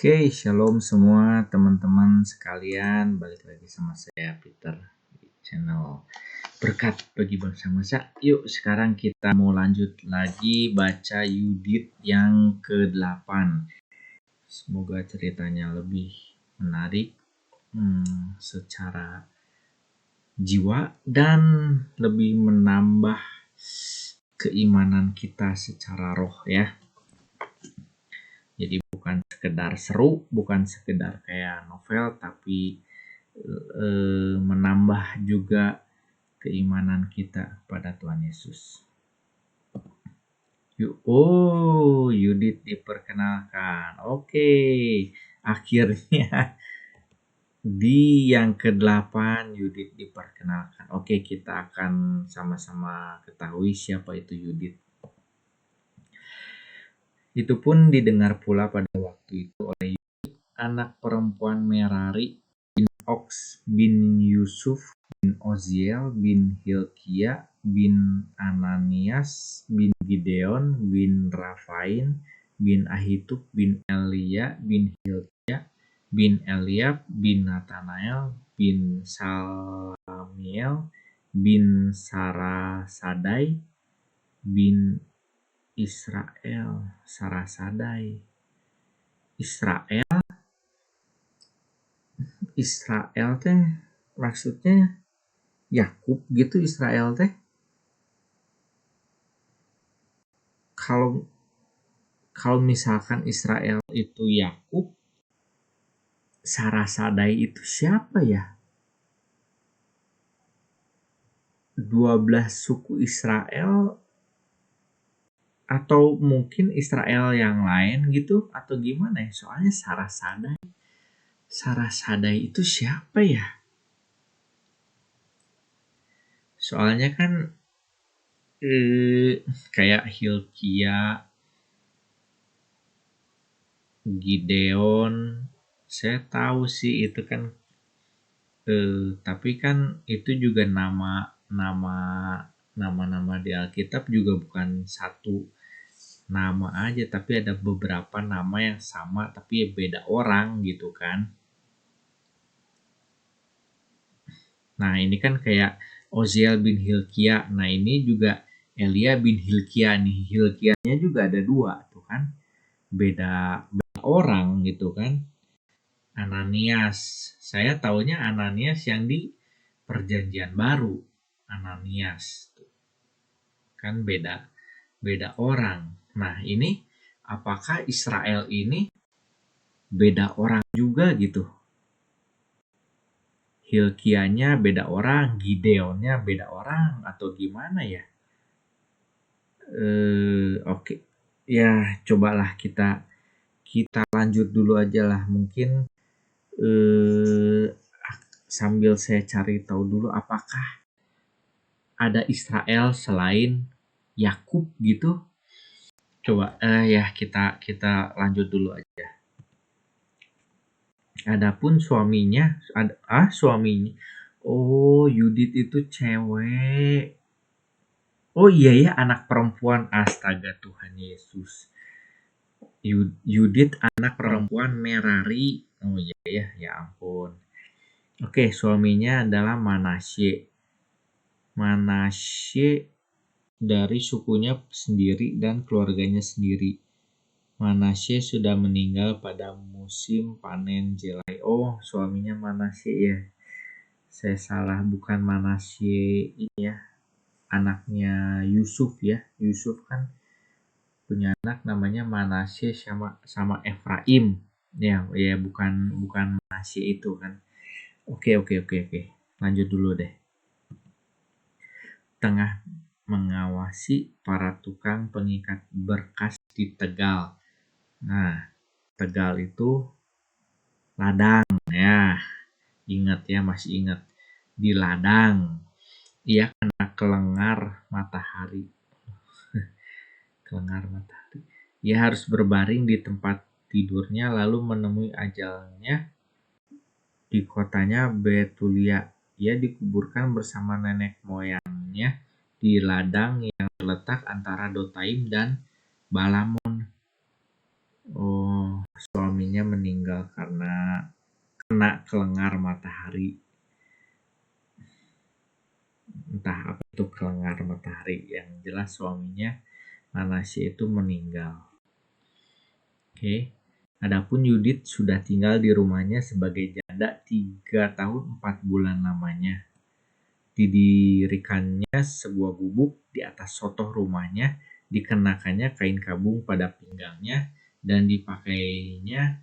Oke, shalom semua teman-teman sekalian. Balik lagi sama saya Peter di channel Berkat Bagi Bangsa Nusa. Yuk sekarang kita mau lanjut lagi baca Yudit yang ke-8. Semoga ceritanya lebih menarik secara jiwa dan lebih menambah keimanan kita secara roh ya. Jadi bukan sekedar seru, bukan sekedar kayak novel, tapi menambah juga keimanan kita pada Tuhan Yesus. Yudit diperkenalkan. Oke, akhirnya di yang ke-8 Yudit diperkenalkan. Oke, kita akan sama-sama ketahui siapa itu Yudit. Itu pun didengar pula pada waktu itu oleh Yudit, anak perempuan Merari bin Ox bin Yusuf bin Oziel bin Hilkia bin Ananias bin Gideon bin Rafain bin Ahitub bin Elia bin Hilkia bin Eliab bin Nathanael bin Salamiel bin Sarasadai bin Sarasadai Israel teh maksudnya Yakub gitu. Israel teh kalau misalkan Israel itu Yakub, Sarasadai itu siapa ya? 12 suku Israel atau mungkin Israel yang lain gitu atau gimana ya? Soalnya Sarasadai itu siapa ya? Soalnya kan kayak Hilkia, Gideon, saya tahu sih itu kan, tapi kan itu juga nama-nama di Alkitab juga bukan satu nama aja, tapi ada beberapa nama yang sama tapi beda orang gitu kan. Nah ini kan kayak Oziel bin Hilkia, nah ini juga Elia bin Hilkia nih. Hilkianya juga ada 2 tuh kan, beda orang gitu kan. Ananias, saya taunya Ananias yang di Perjanjian Baru. Ananias kan beda orang. Nah ini apakah Israel ini beda orang juga gitu? Hilkianya beda orang, Gideonnya beda orang atau gimana ya? Oke. Ya cobalah kita lanjut dulu aja lah. Mungkin sambil saya cari tahu dulu apakah ada Israel selain Yakub gitu. Coba ya kita lanjut dulu aja. Adapun suaminya, suaminya. Oh, Yudit itu cewek. Oh iya ya, anak perempuan. Astaga Tuhan Yesus. Yudit anak perempuan Merari. Oh iya ya, ya ampun. Oke, suaminya adalah Manasye dari sukunya sendiri dan keluarganya sendiri. Manasye sudah meninggal pada musim panen jelai. Oh, suaminya Manasye ya. Saya salah, bukan Manasye ini ya. Anaknya Yusuf ya. Yusuf kan punya anak namanya Manasye sama Efraim. Ya bukan Manasye itu kan. Oke. Lanjut dulu deh. Tengah mengawasi para tukang pengikat berkas di Tegal. Nah, Tegal itu ladang ya. Ingat ya, masih ingat. Di ladang. Ia kena kelengar matahari. Kelengar matahari. Ia harus berbaring di tempat tidurnya lalu menemui ajalnya di kotanya Betulia. Ia dikuburkan bersama nenek moyangnya di ladang yang terletak antara Dotaim dan Balamon. Oh, suaminya suaminya meninggal karena kena kelengar matahari. Entah apa itu kelengar matahari, yang jelas suaminya Manasye itu meninggal. Oke. Adapun Yudit sudah tinggal di rumahnya sebagai janda 3 tahun 4 bulan lamanya. Didirikannya sebuah gubuk di atas sotoh rumahnya, dikenakannya kain kabung pada pinggangnya, dan dipakainya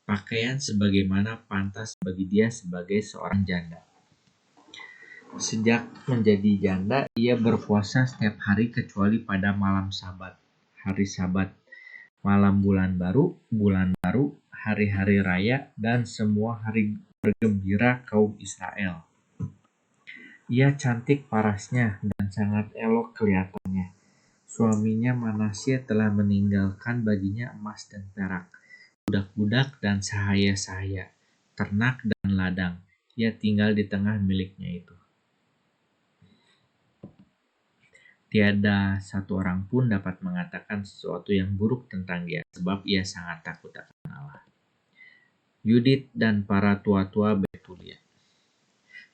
pakaian sebagaimana pantas bagi dia sebagai seorang janda. Sejak menjadi janda, ia berpuasa setiap hari kecuali pada malam Sabat, hari Sabat, malam bulan baru, hari-hari raya, dan semua hari bergembira kaum Israel. Ia cantik parasnya dan sangat elok kelihatannya. Suaminya Manasye telah meninggalkan baginya emas dan perak, budak-budak dan sahaya-sahaya, ternak dan ladang. Ia tinggal di tengah miliknya itu. Tiada satu orang pun dapat mengatakan sesuatu yang buruk tentang dia, sebab ia sangat takut akan Allah. Yudit dan para tua-tua Betulia.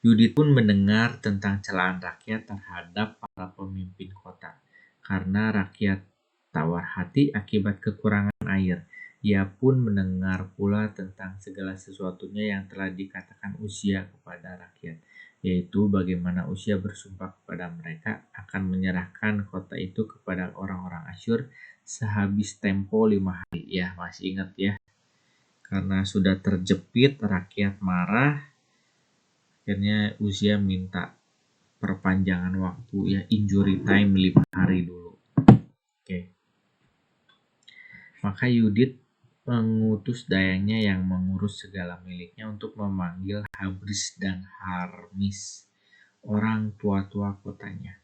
Yudit pun mendengar tentang celaan rakyat terhadap para pemimpin kota, karena rakyat tawar hati akibat kekurangan air. Ia pun mendengar pula tentang segala sesuatunya yang telah dikatakan Uzia kepada rakyat, yaitu bagaimana Uzia bersumpah kepada mereka akan menyerahkan kota itu kepada orang-orang Asyur sehabis tempo 5 hari. Ya, masih ingat ya, karena sudah terjepit, rakyat marah. Akhirnya Uzia minta perpanjangan waktu, ya, injury time 5 hari dulu. Oke. Maka Yudit mengutus dayangnya yang mengurus segala miliknya untuk memanggil Habris dan Harmis, orang tua-tua kotanya.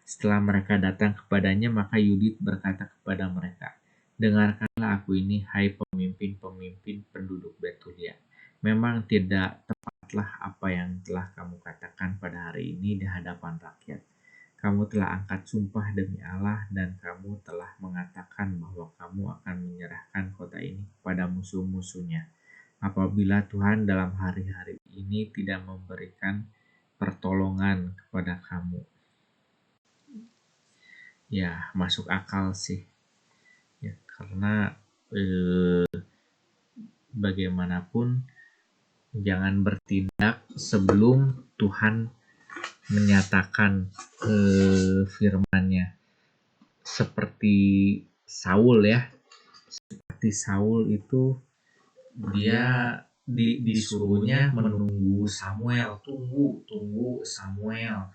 Setelah mereka datang kepadanya, maka Yudit berkata kepada mereka, "Dengarkanlah aku ini, hai pemimpin-pemimpin penduduk Betulia. Memang tidak tepatlah apa yang telah kamu katakan pada hari ini di hadapan rakyat. Kamu telah angkat sumpah demi Allah dan kamu telah mengatakan bahwa kamu akan menyerahkan kota ini kepada musuh-musuhnya apabila Tuhan dalam hari-hari ini tidak memberikan pertolongan kepada kamu." Ya, masuk akal sih. Ya, karena bagaimanapun jangan bertindak sebelum Tuhan menyatakan firman-Nya. Seperti Saul ya. Seperti Saul itu dia disuruhnya menunggu Samuel, tunggu Samuel.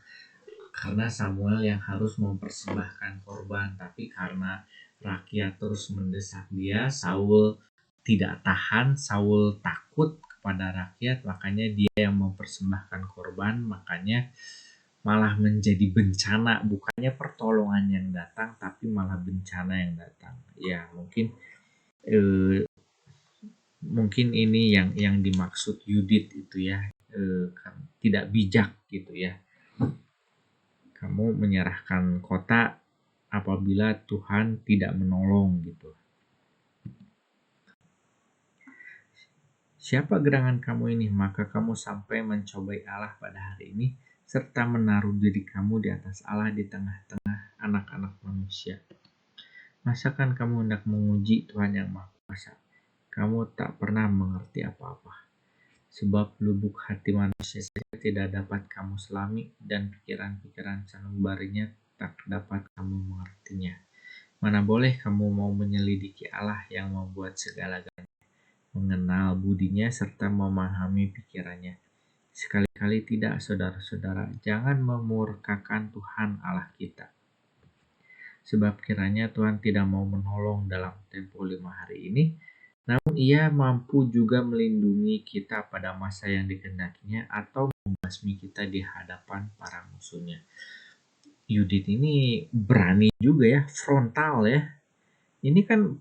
Karena Samuel yang harus mempersembahkan korban, tapi karena rakyat terus mendesak dia, Saul tidak tahan, Saul takut kepada rakyat, makanya dia yang mempersembahkan korban, makanya malah menjadi bencana, bukannya pertolongan yang datang, tapi malah bencana yang datang. Ya, mungkin ini yang dimaksud Yudit itu ya, tidak bijak gitu ya. Kamu menyerahkan kota apabila Tuhan tidak menolong gitu. Siapa gerangan kamu ini, maka kamu sampai mencobai Allah pada hari ini, serta menaruh diri kamu di atas Allah di tengah-tengah anak-anak manusia. Masakan kamu hendak menguji Tuhan yang Maha Kuasa? Kamu tak pernah mengerti apa-apa. Sebab lubuk hati manusia saja tidak dapat kamu selami, dan pikiran-pikiran sanubarinya tak dapat kamu mengertinya. Mana boleh kamu mau menyelidiki Allah yang membuat segala-galanya, mengenal budinya serta memahami pikirannya. Sekali-kali tidak, saudara-saudara, jangan memurkakan Tuhan Allah kita. Sebab kiranya Tuhan tidak mau menolong dalam tempo 5 hari ini, namun Ia mampu juga melindungi kita pada masa yang dikehendakinya atau membasmi kita di hadapan para musuhnya. Yudit ini berani juga ya, frontal ya. Ini kan,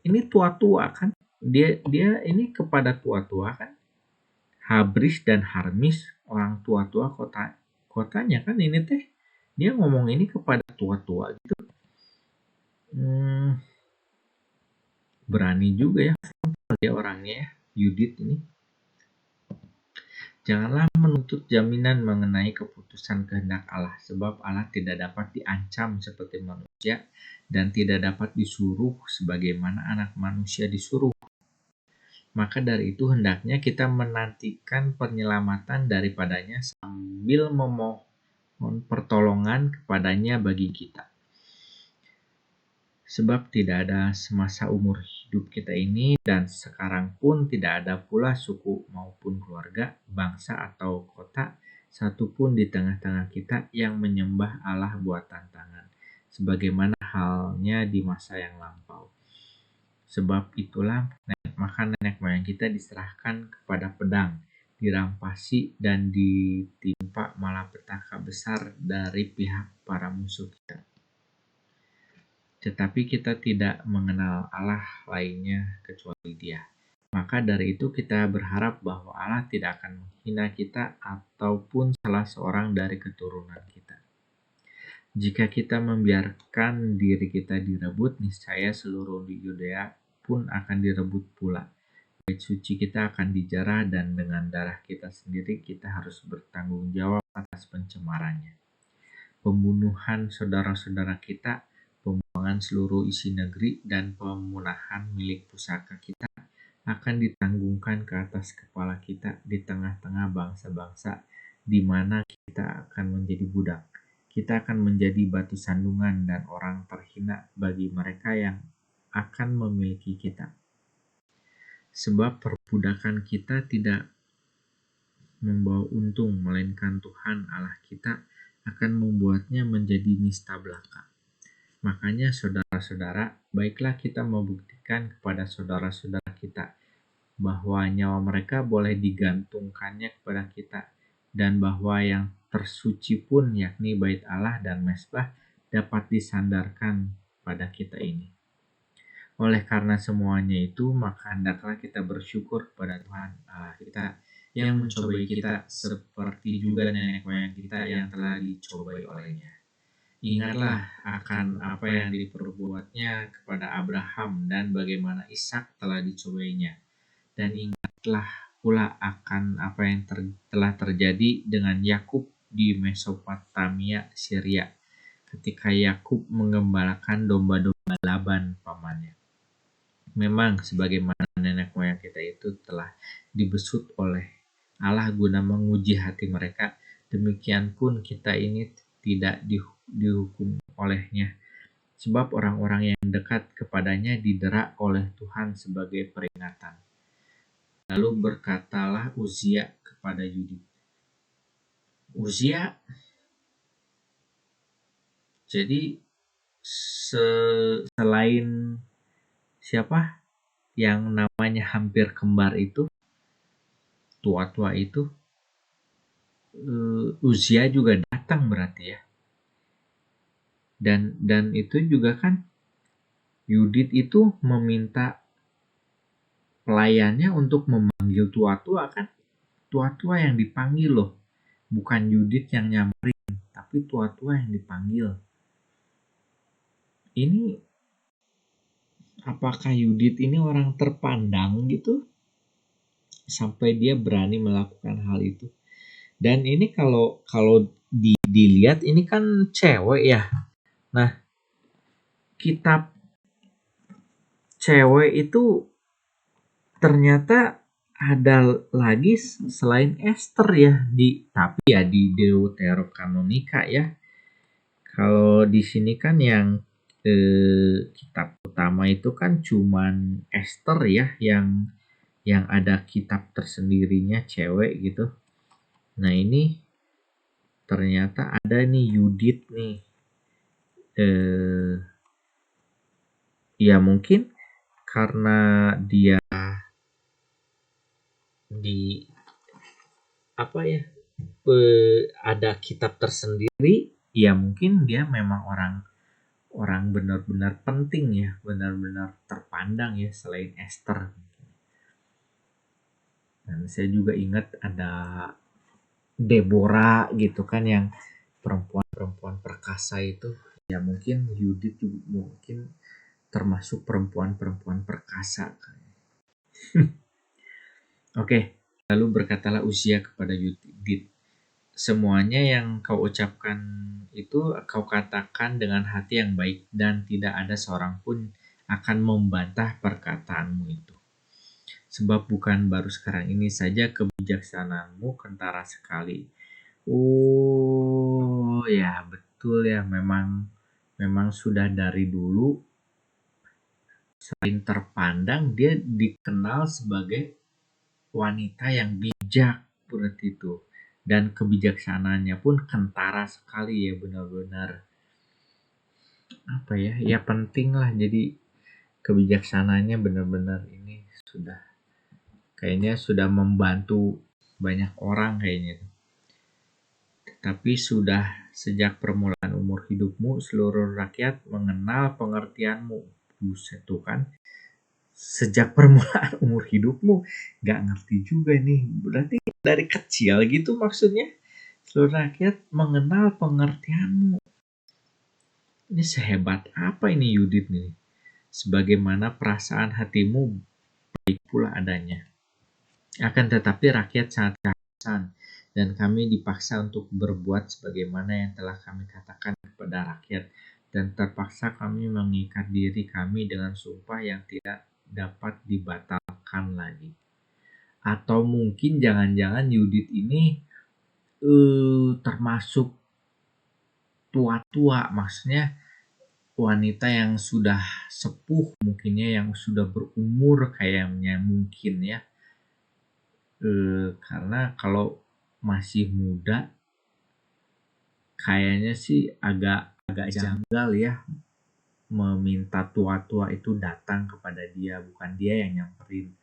ini tua-tua kan, dia ini kepada tua-tua kan. Habris dan Harmis, orang tua-tua kotanya kan, ini teh dia ngomong ini kepada tua-tua gitu. Berani juga ya, dia orangnya ya, Yudit ini. Janganlah menuntut jaminan mengenai keputusan kehendak Allah, sebab Allah tidak dapat diancam seperti manusia dan tidak dapat disuruh sebagaimana anak manusia disuruh. Maka dari itu hendaknya kita menantikan penyelamatan daripadanya sambil memohon pertolongan kepadanya bagi kita. Sebab tidak ada semasa umur hidup kita ini dan sekarang pun tidak ada pula suku maupun keluarga, bangsa atau kota satupun di tengah-tengah kita yang menyembah Allah buatan tangan, sebagaimana halnya di masa yang lampau. Sebab itulah maka nenek moyang kita diserahkan kepada pedang, dirampasi dan ditimpa malapetaka besar dari pihak para musuh kita. Tetapi kita tidak mengenal Allah lainnya kecuali Dia. Maka dari itu kita berharap bahwa Allah tidak akan menghina kita ataupun salah seorang dari keturunan kita. Jika kita membiarkan diri kita direbut, niscaya seluruh di Yudea pun akan direbut pula. Bait suci kita akan dijarah dan dengan darah kita sendiri kita harus bertanggung jawab atas pencemarannya. Pembunuhan saudara-saudara kita, pembuangan seluruh isi negeri, dan pemunahan milik pusaka kita akan ditanggungkan ke atas kepala kita di tengah-tengah bangsa-bangsa di mana kita akan menjadi budak. Kita akan menjadi batu sandungan dan orang terhina bagi mereka yang akan memiliki kita. Sebab perbudakan kita tidak membawa untung, melainkan Tuhan Allah kita akan membuatnya menjadi nista belaka. Makanya saudara-saudara, baiklah kita membuktikan kepada saudara-saudara kita bahwa nyawa mereka boleh digantungkannya kepada kita, dan bahwa yang tersuci pun yakni bait Allah dan mezbah dapat disandarkan pada kita ini. Oleh karena semuanya itu, maka hendaklah kita bersyukur kepada Tuhan Allah kita yang mencobai kita seperti juga nenek moyang kita yang telah dicobai olehnya. Ingatlah akan apa yang diperbuatnya kepada Abraham dan bagaimana Ishak telah dicobainya. Dan ingatlah pula akan apa yang telah terjadi dengan Yakub di Mesopotamia, Syria, ketika Yakub mengembalakan domba-domba Laban pamannya. Memang sebagaimana nenek moyang kita itu telah dibesut oleh Allah guna menguji hati mereka, demikian pun kita ini tidak dihukum olehnya, sebab orang-orang yang dekat kepadanya didera oleh Tuhan sebagai peringatan. Lalu berkatalah Uzia kepada Yudit, Uzia, jadi selain siapa yang namanya hampir kembar itu, tua-tua itu, Uzia juga datang berarti ya. Dan itu juga kan Yudit itu meminta pelayannya untuk memanggil tua-tua kan. Tua-tua yang dipanggil loh. Bukan Yudit yang nyamperin, tapi tua-tua yang dipanggil. Ini apakah Yudit ini orang terpandang gitu? Sampai dia berani melakukan hal itu. Dan ini kalau dilihat ini kan cewek ya. Nah, kitab cewek itu ternyata ada lagi selain Esther ya, tapi ya di Deuterokanonika ya. Kalau di sini kan yang kitab utama itu kan cuman Esther ya, yang ada kitab tersendirinya cewek gitu. Nah ini ternyata ada nih Yudit nih. Ya mungkin karena dia di ada kitab tersendiri, ya mungkin dia memang orang benar-benar penting ya, benar-benar terpandang ya selain Esther. Dan saya juga ingat ada Deborah gitu kan, yang perempuan perkasa itu. Ya mungkin Yudit juga mungkin termasuk perempuan perkasa. Oke, lalu berkatalah Uzia kepada Yudit, semuanya yang kau ucapkan itu kau katakan dengan hati yang baik dan tidak ada seorang pun akan membantah perkataanmu itu. Sebab bukan baru sekarang ini saja kebijaksanaanmu kentara sekali. Oh ya, betul ya, memang sudah dari dulu selain terpandang dia dikenal sebagai wanita yang bijak seperti itu, dan kebijaksanaannya pun kentara sekali ya, benar-benar apa ya, ya penting lah, jadi kebijaksanaannya benar-benar ini sudah kayaknya sudah membantu banyak orang kayaknya. Tapi sudah sejak permulaan umur hidupmu seluruh rakyat mengenal pengertianmu. Buset tuh kan, sejak permulaan umur hidupmu gak ngerti juga nih, berarti dari kecil gitu maksudnya seluruh rakyat mengenal pengertianmu. Ini sehebat apa ini Yudit nih, sebagaimana perasaan hatimu baik pula adanya. Akan tetapi rakyat sangat kehabisan dan kami dipaksa untuk berbuat sebagaimana yang telah kami katakan kepada rakyat, dan terpaksa kami mengikat diri kami dengan sumpah yang tidak dapat dibatalkan lagi. Atau mungkin jangan-jangan Yudit ini termasuk tua-tua, maksudnya wanita yang sudah sepuh mungkinnya, yang sudah berumur kayaknya mungkin ya. Karena kalau masih muda kayaknya sih agak janggal ya meminta tua-tua itu datang kepada dia, bukan dia yang nyamperin.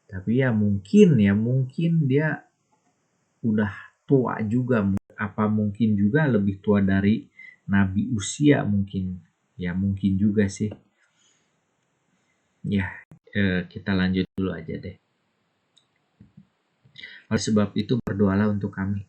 Tapi ya mungkin dia udah tua juga, apa mungkin juga lebih tua dari Nabi Usia mungkin. Ya mungkin juga sih. Ya, kita lanjut dulu aja deh. Oleh sebab itu berdoalah untuk kami,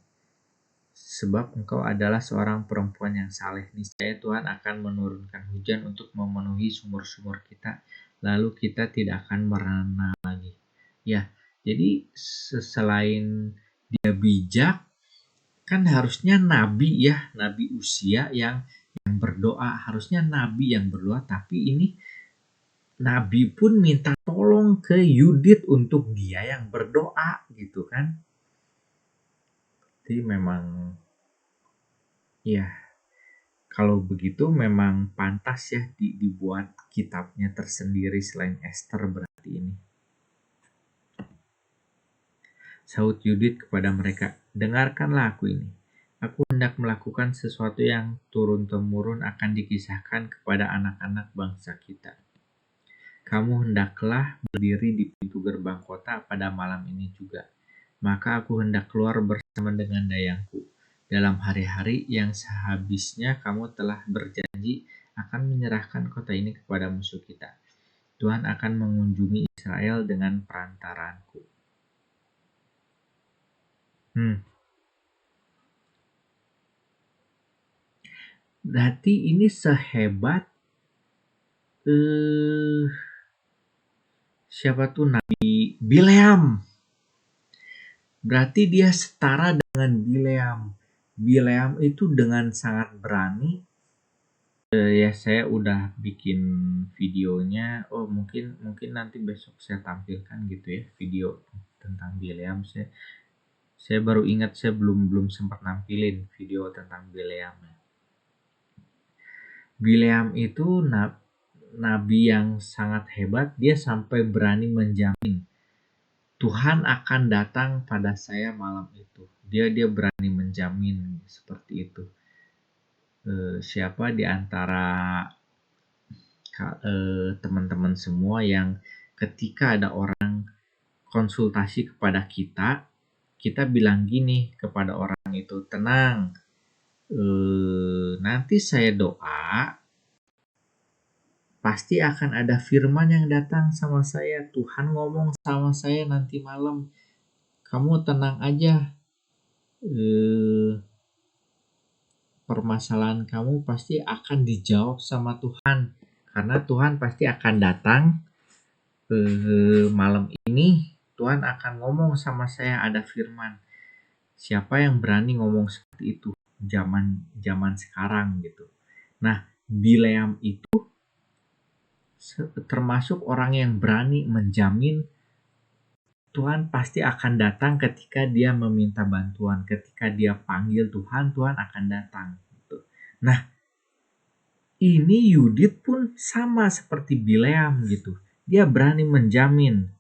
sebab engkau adalah seorang perempuan yang saleh. Niscaya Tuhan akan menurunkan hujan untuk memenuhi sumur-sumur kita, lalu kita tidak akan merana lagi. Ya, jadi selain dia bijak, kan harusnya nabi ya, Nabi Usia yang berdoa, harusnya nabi yang berdoa, tapi ini nabi pun minta tolong ke Yudit untuk dia yang berdoa gitu kan. Jadi memang ya, kalau begitu memang pantas ya dibuat kitabnya tersendiri selain Esther berarti ini. Sahut Yudit kepada mereka, dengarkanlah aku ini. Aku hendak melakukan sesuatu yang turun-temurun akan dikisahkan kepada anak-anak bangsa kita. Kamu hendaklah berdiri di pintu gerbang kota pada malam ini juga. Maka aku hendak keluar bersama dengan dayangku. Dalam hari-hari yang sehabisnya kamu telah berjanji akan menyerahkan kota ini kepada musuh kita. Tuhan akan mengunjungi Israel dengan perantaranku. Berarti ini sehebat siapa tuh, Nabi Bileam. Berarti dia setara dengan Bileam. Bileam itu dengan sangat berani. Ya saya udah bikin videonya. Oh mungkin nanti besok saya tampilkan gitu ya video tentang Bileam. Saya baru ingat, saya belum sempat nampilin video tentang Bileam. Bileam itu nabi yang sangat hebat. Dia sampai berani menjamin Tuhan akan datang pada saya malam itu. Dia berani menjamin seperti itu. Siapa di antara teman-teman semua yang ketika ada orang konsultasi kepada kita bilang gini kepada orang itu, tenang, nanti saya doa, pasti akan ada firman yang datang sama saya. Tuhan ngomong sama saya nanti malam. Kamu tenang aja. Permasalahan kamu pasti akan dijawab sama Tuhan. Karena Tuhan pasti akan datang malam ini Tuhan akan ngomong sama saya, ada firman. Siapa yang berani ngomong seperti itu zaman sekarang gitu. Nah, Bileam itu termasuk orang yang berani menjamin Tuhan pasti akan datang ketika dia meminta bantuan, ketika dia panggil Tuhan, Tuhan akan datang. Gitu. Nah, ini Yudit pun sama seperti Bileam gitu. Dia berani menjamin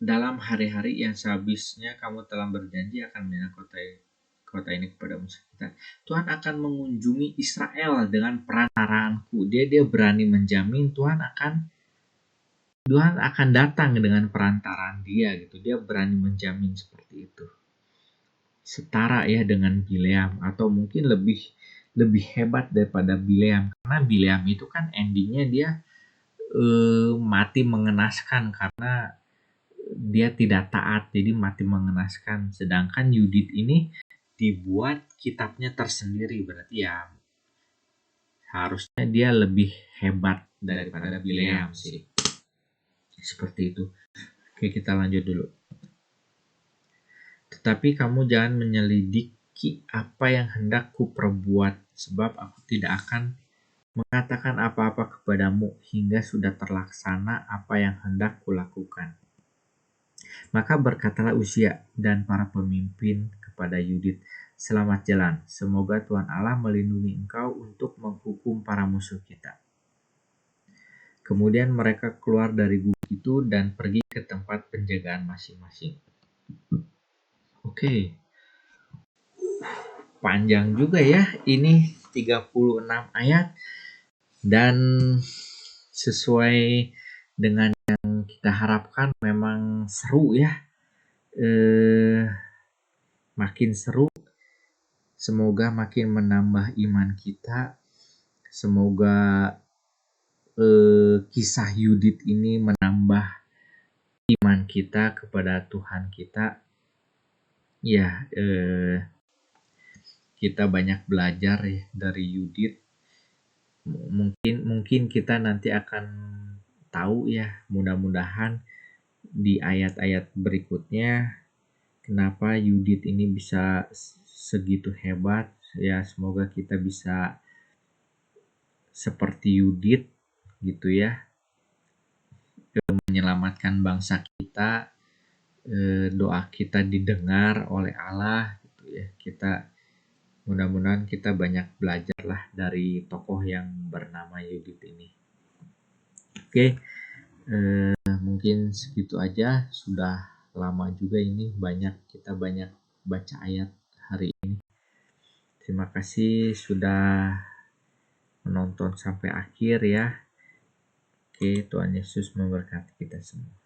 dalam hari-hari yang sehabisnya kamu telah berjanji akan menyerahkan kota ini kepada musuh kita. Tuhan akan mengunjungi Israel dengan perantaraanku. Dia berani menjamin Tuhan akan datang dengan perantaraan dia gitu. Dia berani menjamin seperti itu. Setara ya dengan Bileam atau mungkin lebih hebat daripada Bileam, karena Bileam itu kan endingnya dia mati mengenaskan karena dia tidak taat, jadi mati mengenaskan. Sedangkan Yudit ini dibuat kitabnya tersendiri, berarti ya harusnya dia lebih hebat daripada Bileam sih. Seperti itu. Oke, kita lanjut dulu. Tetapi kamu jangan menyelidiki apa yang hendak kuperbuat, sebab aku tidak akan mengatakan apa-apa kepadamu hingga sudah terlaksana apa yang hendak kulakukan. Maka berkatalah Uzia dan para pemimpin kepada Yudit, selamat jalan, semoga Tuhan Allah melindungi engkau untuk menghukum para musuh kita. Kemudian mereka keluar dari gubuk itu dan pergi ke tempat penjagaan masing-masing. Oke. Panjang juga ya, ini 36 ayat. Dan sesuai dengan yang kita harapkan memang seru ya. Makin seru. Semoga makin menambah iman kita. Semoga kisah Yudit ini menambah iman kita kepada Tuhan kita. Ya, kita banyak belajar ya dari Yudit. Mungkin kita nanti akan tahu ya, mudah-mudahan di ayat-ayat berikutnya kenapa Yudit ini bisa segitu hebat. Ya, semoga kita bisa seperti Yudit gitu ya, menyelamatkan bangsa kita. Doa kita didengar oleh Allah gitu ya. Mudah-mudahan kita banyak belajar lah dari tokoh yang bernama Yudit ini. Oke, mungkin segitu aja. Sudah lama juga ini, kita banyak baca ayat hari ini. Terima kasih sudah menonton sampai akhir ya. Oke, Tuhan Yesus memberkati kita semua.